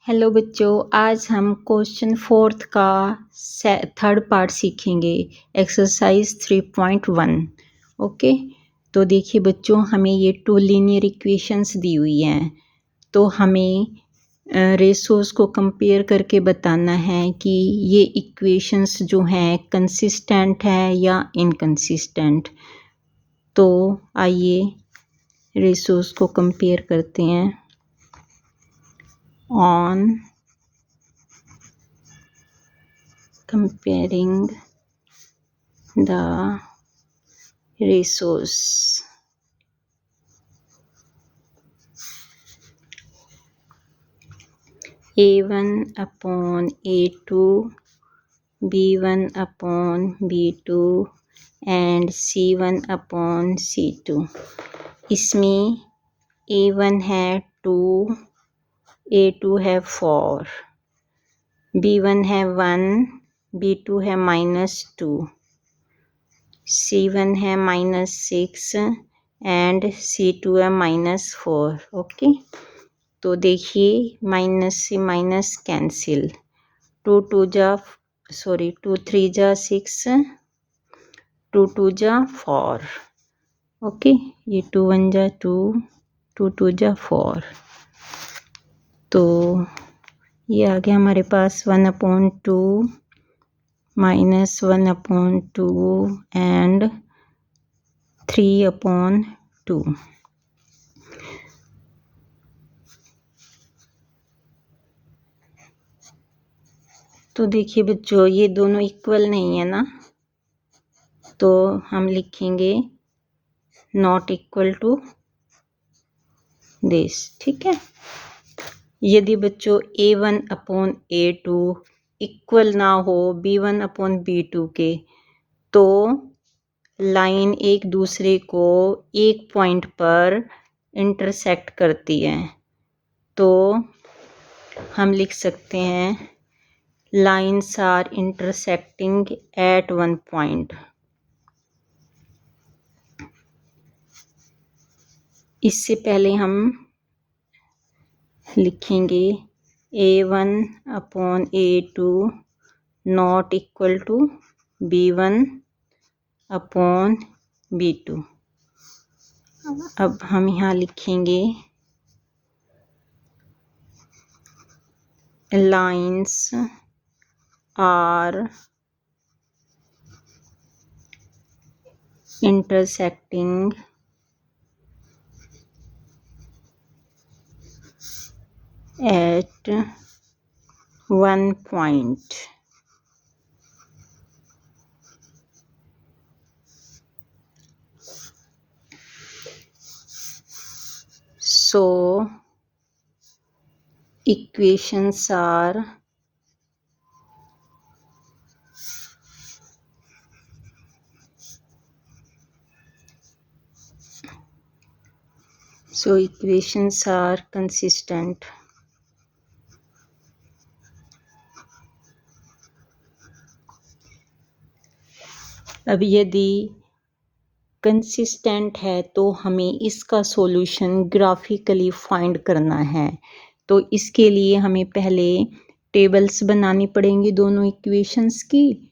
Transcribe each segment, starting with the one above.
Hello बच्चों, आज हम क्वेश्चन फोर्थ का थर्ड पार्ट सीखेंगे। एक्सरसाइज 3.1। ओके, तो देखिए बच्चों, हमें ये टू लीनियर इक्वेशंस दी हुई हैं। तो हमें रेशोज़ को कंपेयर करके बताना है कि ये इक्वेशंस जो हैं कंसिस्टेंट हैं या इनकंसिस्टेंट। तो आइए रेशोज़ को कंपेयर करते हैं। On comparing the ratios, A1 upon A2, B1 upon B2 and C1 upon C2। इसमें A1 है 2, A2 है 4, B1 है 1, B2 है -2, C1 है -6 एंड C2 है -4। ओके, तो देखिए माइनस से माइनस कैंसिल, 2 3 जा 6, 2 2 जा 4। ओके, ये 2 1 जा 2, 2 2 जा 4। तो ये आ गया हमारे पास 1/2 -1/2 एंड 3/2। तो देखिए बच्चों, ये दोनों इक्वल नहीं है ना, तो हम लिखेंगे नॉट इक्वल टू दिस। ठीक है, यदि बच्चों A1/A2 इक्वल ना हो B1/B2 के, तो लाइन एक दूसरे को एक पॉइंट पर इंटरसेक्ट करती है। तो हम लिख सकते हैं lines are intersecting at one point. इससे पहले हम लिखेंगे A1/A2 not equal to B1/B2। अब हम यहाँ लिखेंगे lines are intersecting at one point। So equations are consistent। अब यदि कंसिस्टेंट है तो हमें इसका सॉल्यूशन ग्राफिकली फाइंड करना है। तो इसके लिए हमें पहले टेबल्स बनानी पड़ेंगी दोनों इक्वेशंस की,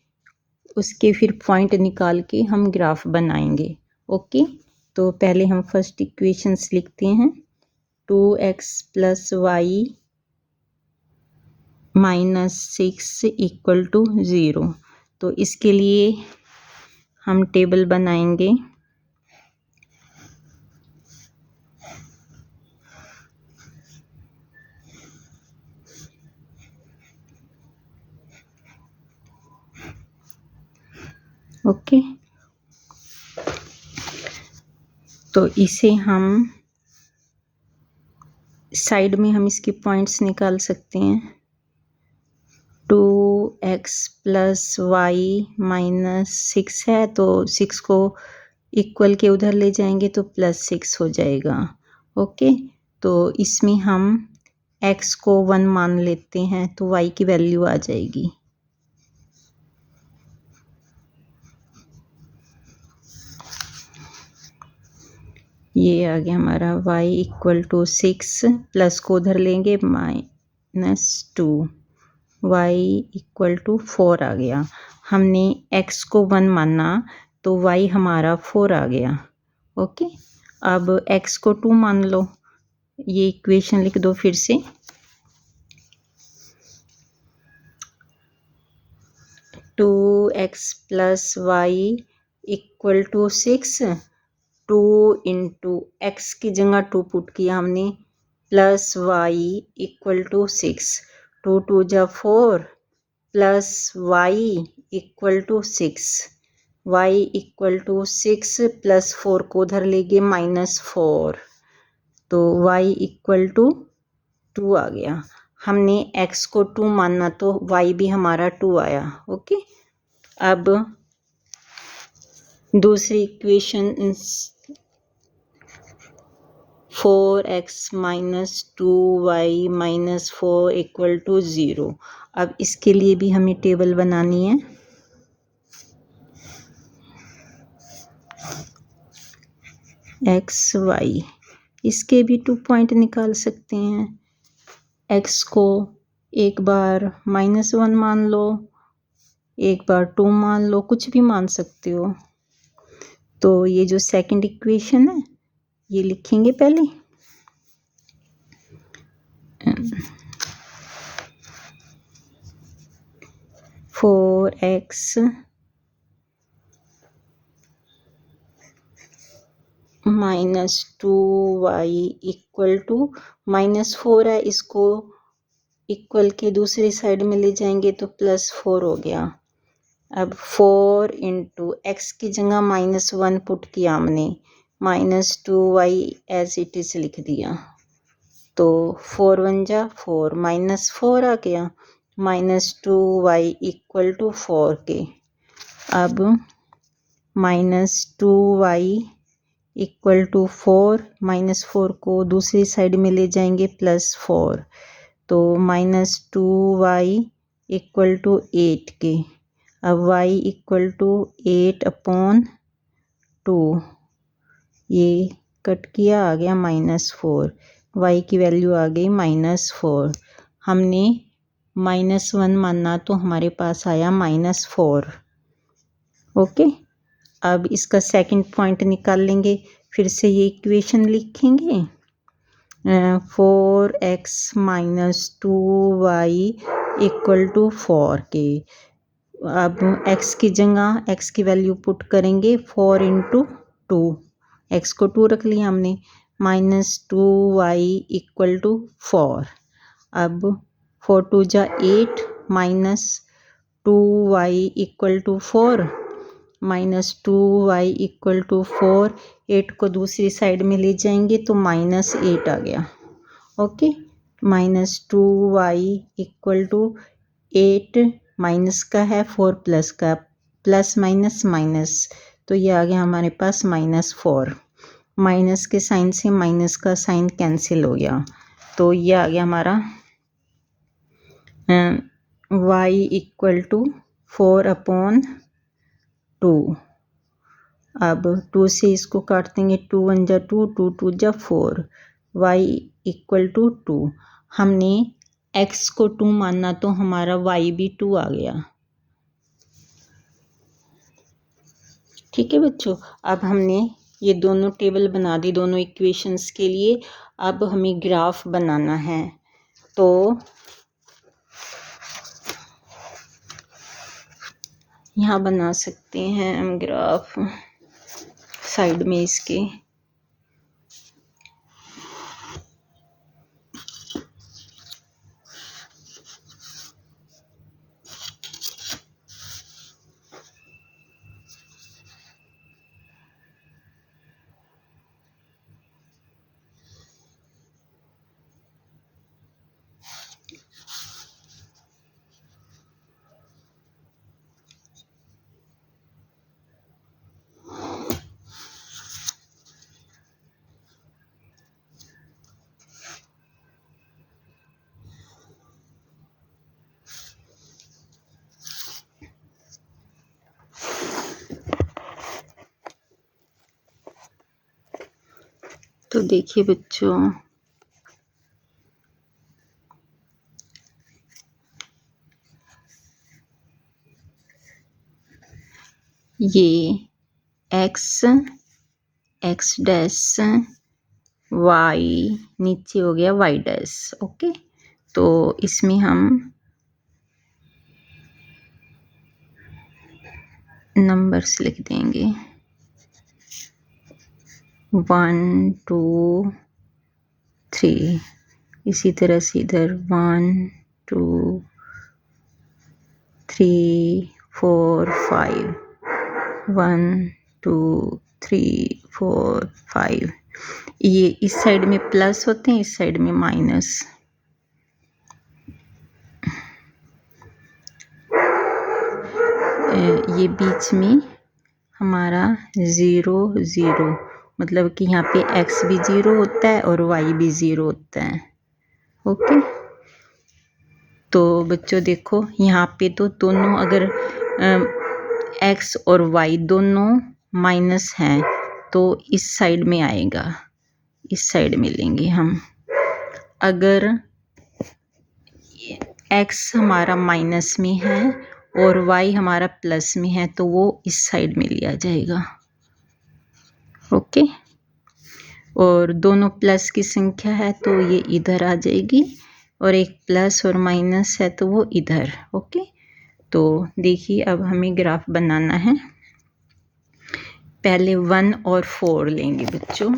उसके फिर पॉइंट निकाल के हम ग्राफ बनाएंगे। ओके, तो पहले हम फर्स्ट इक्वेशंस लिखते हैं। 2x + y - 6 = 0। तो इसके लिए हम टेबल बनाएंगे। ओके, तो इसे हम साइड में हम इसके पॉइंट्स निकाल सकते हैं। 2x + y - 6 है, तो 6 को इक्वल के उधर ले जाएंगे तो +6 हो जाएगा। ओके, तो इसमें हम x को 1 मान लेते हैं तो y की वैल्यू आ जाएगी। ये आ गया हमारा y = 6, प्लस को उधर लेंगे -2, y इक्वल टू 4 आ गया। हमने x को 1 माना तो y हमारा 4 आ गया। ओके, अब x को 2 मान लो। ये इक्वेशन लिख दो फिर से। 2x + y equal to 6। 2 into x की जगह 2 पुट किया हमने, प्लस y इक्वल टू 6। 2 2 जा 4 plus y equal to 6। y equal to 6 plus 4 को उधर लेंगे -4, तो y इक्वल टू 2 आ गया। हमने x को 2 माना तो y भी हमारा 2 आया। ओके, अब दूसरी equation 4x - 2y - 4 equal to 0। अब इसके लिए भी हमें टेबल बनानी है। x y, इसके भी 2 पॉइंट निकाल सकते हैं। x को एक बार -1 मान लो, एक बार 2 मान लो, कुछ भी मान सकते हो। तो ये जो सेकंड इक्वेशन है ये लिखेंगे पहले। 4x - 2y इक्वल टू -4 है, इसको इक्वल के दूसरी साइड में ले जाएंगे तो +4 हो गया। अब 4 इंटू एक्स की जगह -1 पुट किया हमने, -2y एज इट इज लिख दिया, तो 4 1 जा 4 -4 आ गया। -2y इक्वल टू 4 के। अब -2y इक्वल टू 4, -4 को दूसरी साइड में ले जाएंगे +4, तो -2y इक्वल टू 8 के। अब y इक्वल टू 8/2, ये कट किया आ गया -4, y की वैल्यू आ गई -4। हमने -1 माना तो हमारे पास आया -4। ओके, अब इसका सेकंड पॉइंट निकाल लेंगे। फिर से ये इक्वेशन लिखेंगे, 4x - 2y इक्वल टू 4 के। अब x की जगह x की वैल्यू पुट करेंगे, 4 इंटू 2, x को 2 रख लिया हमने, -2y इक्वल टू 4। अब 4 2 जा 8, -2y equal to 4, -2y equal to 4, 8 को दूसरी साइड में ले जाएंगे तो -8 आ गया। Okay, -2y equal to 8 minus का है, 4 प्लस का, प्लस माइनस माइनस, तो ये आ गया हमारे पास -4। माइनस के साइन से माइनस का साइन कैंसिल हो गया, तो ये आ गया हमारा y इक्वल टू 4/2। अब 2 से इसको काट देंगे, 2 1 जा 2, 2 2 जा 4, y इक्वल टू 2। हमने x को 2 माना तो हमारा y भी 2 आ गया। ठीक है बच्चों, अब हमने ये दोनों टेबल बना दी दोनों इक्वेशंस के लिए। अब हमें ग्राफ बनाना है, तो यहाँ बना सकते हैं हम ग्राफ साइड में इसके। तो देखिए बच्चों, ये एक्स एक्स डैश वाई नीचे हो गया वाई डैश। ओके, तो इसमें हम नंबर्स लिख देंगे 1 2 3। इसी तरह से इधर 1 2 3 4 5 1 2 3 4 5। ये इस साइड में प्लस होते हैं, इस साइड में माइनस। ये बीच में हमारा 0 0, मतलब कि यहाँ पे x भी 0 होता है और y भी 0 होता है। ओके, तो बच्चों देखो यहाँ पे तो दोनों अगर x और y दोनों माइनस हैं तो इस साइड में आएगा, इस साइड में लेंगे हम। अगर x हमारा माइनस में है और y हमारा प्लस में है तो वो इस साइड में लिया जाएगा। ओके, और दोनों प्लस की संख्या है तो ये इधर आ जाएगी, और एक प्लस और माइनस है तो वो इधर। ओके, तो देखिए अब हमें ग्राफ बनाना है। पहले 1 और 4 लेंगे बच्चों।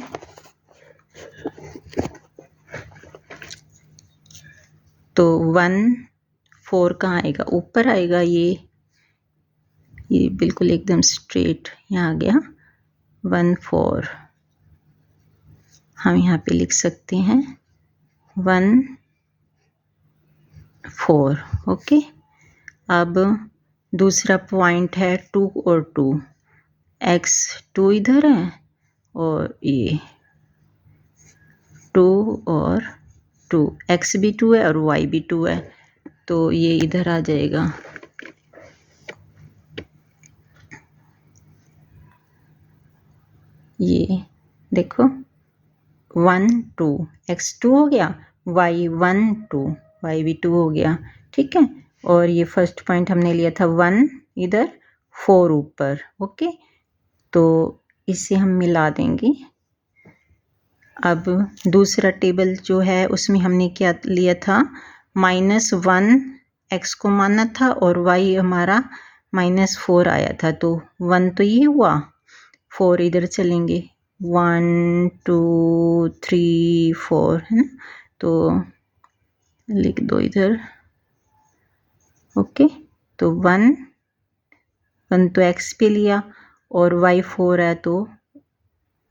तो 1 4 कहाँ आएगा, ऊपर आएगा। ये बिल्कुल एकदम स्ट्रेट यहाँ आ गया। 1 4 हम यहाँ पे लिख सकते हैं 1 4। ओके, अब दूसरा पॉइंट है 2 और 2। x 2 इधर है और ये 2 और 2, x भी 2 है और y भी 2 है, तो ये इधर आ जाएगा। ये देखो 1 2 x 2 हो गया, y 1 2 y भी 2 हो गया। ठीक है, और ये फर्स्ट पॉइंट हमने लिया था 1 इधर 4 ऊपर। ओके, तो इसे हम मिला देंगे। अब दूसरा टेबल जो है उसमें हमने क्या लिया था, -1 x को माना था और y हमारा -4 आया था, तो 1 तो ये हुआ, 4 इधर चलेंगे 1 2 3 4 है ना, तो लिख दो इधर। ओके, तो 1 तो x पे लिया और y 4 है तो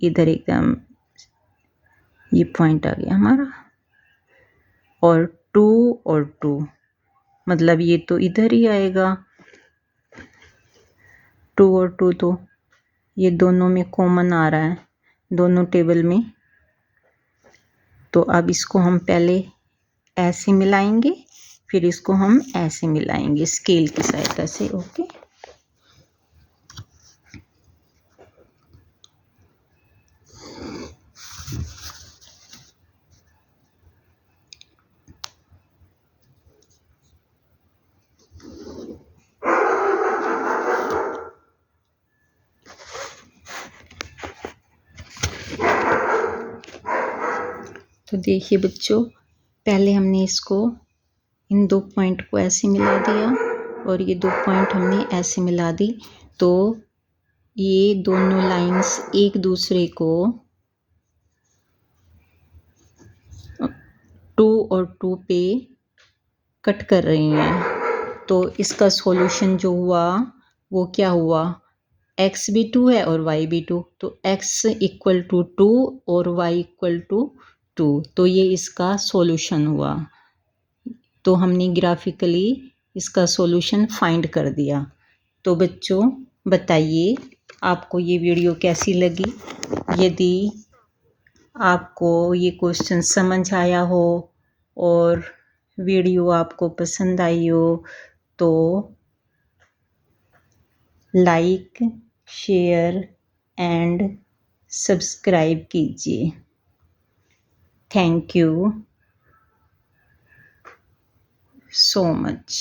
इधर एकदम ये पॉइंट आ गया हमारा, और 2 और 2 मतलब ये तो इधर ही आएगा। 2 और 2 तो ये दोनों में कॉमन आ रहा है, दोनों टेबल में। तो अब इसको हम पहले ऐसे मिलाएंगे, फिर इसको हम ऐसे मिलाएंगे स्केल की सहायता से। ओके, तो देखिए बच्चों, पहले हमने इसको इन 2 पॉइंट को ऐसे मिला दिया और ये 2 पॉइंट हमने ऐसे मिला दी, तो ये दोनों लाइंस एक दूसरे को 2 और 2 पे कट कर रही हैं। तो इसका सॉल्यूशन जो हुआ वो क्या हुआ, x भी 2 है और y भी 2, तो x इक्वल टू 2 और y इक्वल टू 2, तो ये इसका सॉल्यूशन हुआ। तो हमने ग्राफिकली इसका सॉल्यूशन फाइंड कर दिया। तो बच्चों बताइए आपको ये वीडियो कैसी लगी। यदि आपको ये क्वेश्चन समझ आया हो और वीडियो आपको पसंद आई हो तो लाइक शेयर एंड सब्सक्राइब कीजिए। Thank you so much.